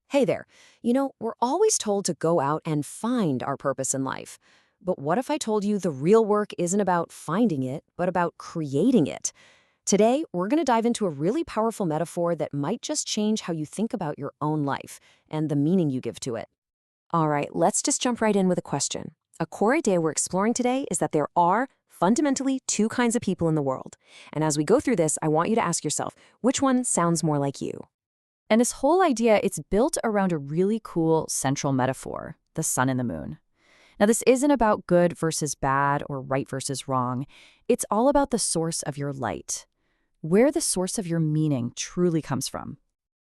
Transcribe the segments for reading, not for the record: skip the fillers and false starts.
Hey there. We're always told to go out and find our purpose in life. But what if I told you the real work isn't about finding it, but about creating it? Today, we're going to dive into a really powerful metaphor that might just change how you think about your own life and the meaning you give to it. All right, let's just jump right in with a question. A core idea we're exploring today is that there are fundamentally two kinds of people in the world. And as we go through this, I want you to ask yourself, which one sounds more like you? And this whole idea, it's built around a really cool central metaphor, the sun and the moon. Now, this isn't about good versus bad or right versus wrong. It's all about the source of your light, where the source of your meaning truly comes from.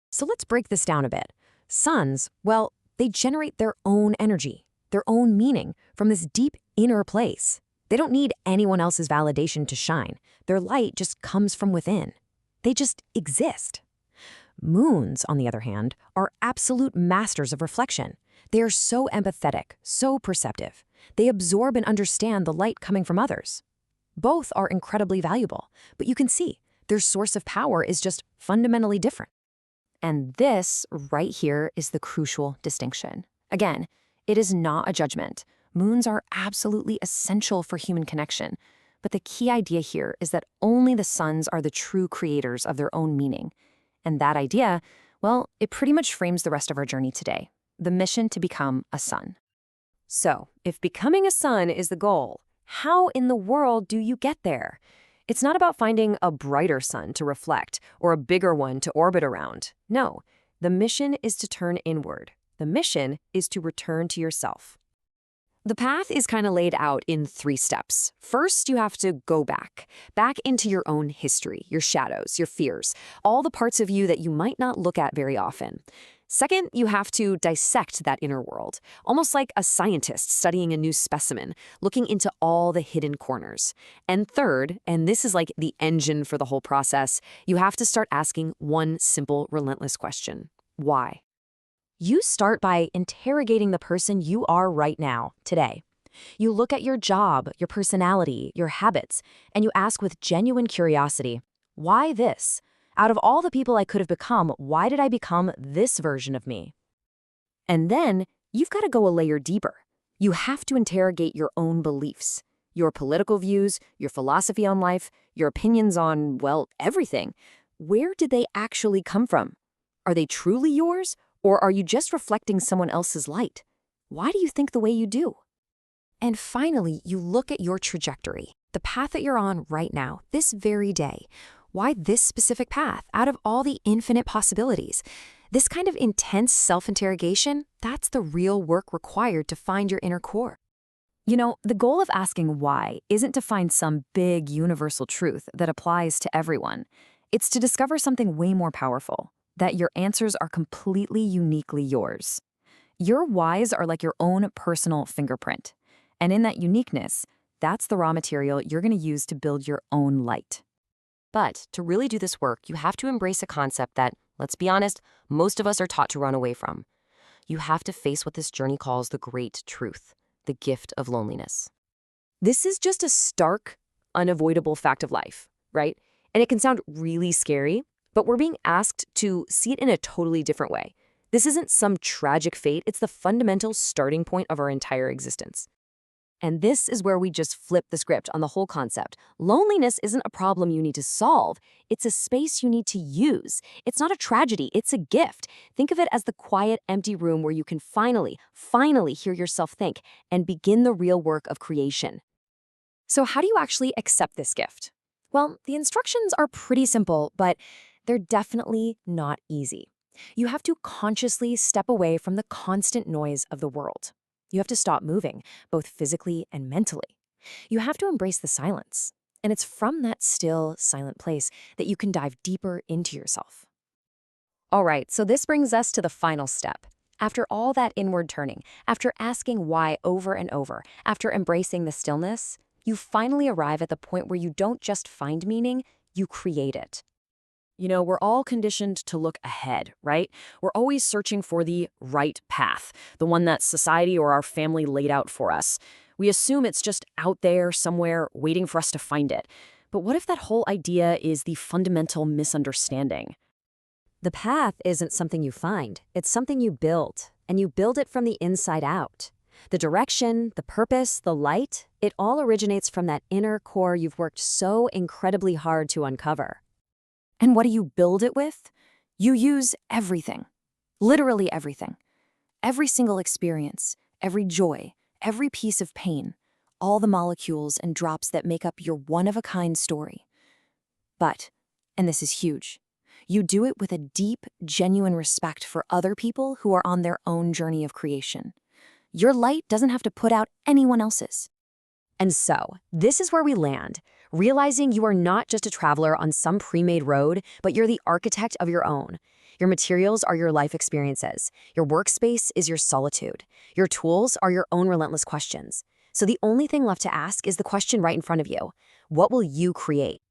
So let's break this down a bit. Suns, well, they generate their own energy, their own meaning from this deep inner place. They don't need anyone else's validation to shine. Their light just comes from within. They just exist. Moons, on the other hand, are absolute masters of reflection. They are so empathetic, so perceptive. They absorb and understand the light coming from others. Both are incredibly valuable, but you can see their source of power is just fundamentally different. And this, right here, is the crucial distinction. Again, it is not a judgment. Moons are absolutely essential for human connection. But the key idea here is that only the suns are the true creators of their own meaning. And that idea, well, it pretty much frames the rest of our journey today, the mission to become a sun. So, if becoming a sun is the goal, how in the world do you get there? It's not about finding a brighter sun to reflect or a bigger one to orbit around. No, the mission is to turn inward. The mission is to return to yourself. The path is kind of laid out in 3 steps. First, you have to go back into your own history, your shadows, your fears, all the parts of you that you might not look at very often. Second, you have to dissect that inner world, almost like a scientist studying a new specimen, looking into all the hidden corners. And third, and this is like the engine for the whole process, you have to start asking one simple, relentless question. Why? You start by interrogating the person you are right now, today. You look at your job, your personality, your habits, and you ask with genuine curiosity, why this? Out of all the people I could have become, why did I become this version of me? And then you've got to go a layer deeper. You have to interrogate your own beliefs, your political views, your philosophy on life, your opinions on, well, everything. Where did they actually come from? Are they truly yours? Or are you just reflecting someone else's light? Why do you think the way you do? And finally, you look at your trajectory, the path that you're on right now, this very day. Why this specific path out of all the infinite possibilities? This kind of intense self-interrogation, that's the real work required to find your inner core. The goal of asking why isn't to find some big universal truth that applies to everyone. It's to discover something way more powerful. That your answers are completely uniquely yours. Your whys are like your own personal fingerprint. And in that uniqueness, that's the raw material you're going to use to build your own light. But to really do this work, you have to embrace a concept that, let's be honest, most of us are taught to run away from. You have to face what this journey calls the great truth, the gift of loneliness. This is just a stark, unavoidable fact of life, right? And it can sound really scary, but we're being asked to see it in a totally different way. This isn't some tragic fate, it's the fundamental starting point of our entire existence. And this is where we just flip the script on the whole concept. Loneliness isn't a problem you need to solve, it's a space you need to use. It's not a tragedy, it's a gift. Think of it as the quiet, empty room where you can finally hear yourself think and begin the real work of creation. So how do you actually accept this gift? Well, the instructions are pretty simple, but they're definitely not easy. You have to consciously step away from the constant noise of the world. You have to stop moving, both physically and mentally. You have to embrace the silence. And it's from that still, silent place that you can dive deeper into yourself. All right, so this brings us to the final step. After all that inward turning, after asking why over and over, after embracing the stillness, you finally arrive at the point where you don't just find meaning, you create it. We're all conditioned to look ahead, right? We're always searching for the right path, the one that society or our family laid out for us. We assume it's just out there somewhere waiting for us to find it. But what if that whole idea is the fundamental misunderstanding? The path isn't something you find, it's something you build, and you build it from the inside out. The direction, the purpose, the light, it all originates from that inner core you've worked so incredibly hard to uncover. And what do you build it with? You use everything. Literally everything. Every single experience, every joy, every piece of pain, all the molecules and drops that make up your one-of-a-kind story. But, and this is huge, you do it with a deep, genuine respect for other people who are on their own journey of creation. Your light doesn't have to put out anyone else's. And so, this is where we land, realizing you are not just a traveler on some pre-made road, but you're the architect of your own. Your materials are your life experiences. Your workspace is your solitude. Your tools are your own relentless questions. So the only thing left to ask is the question right in front of you. What will you create?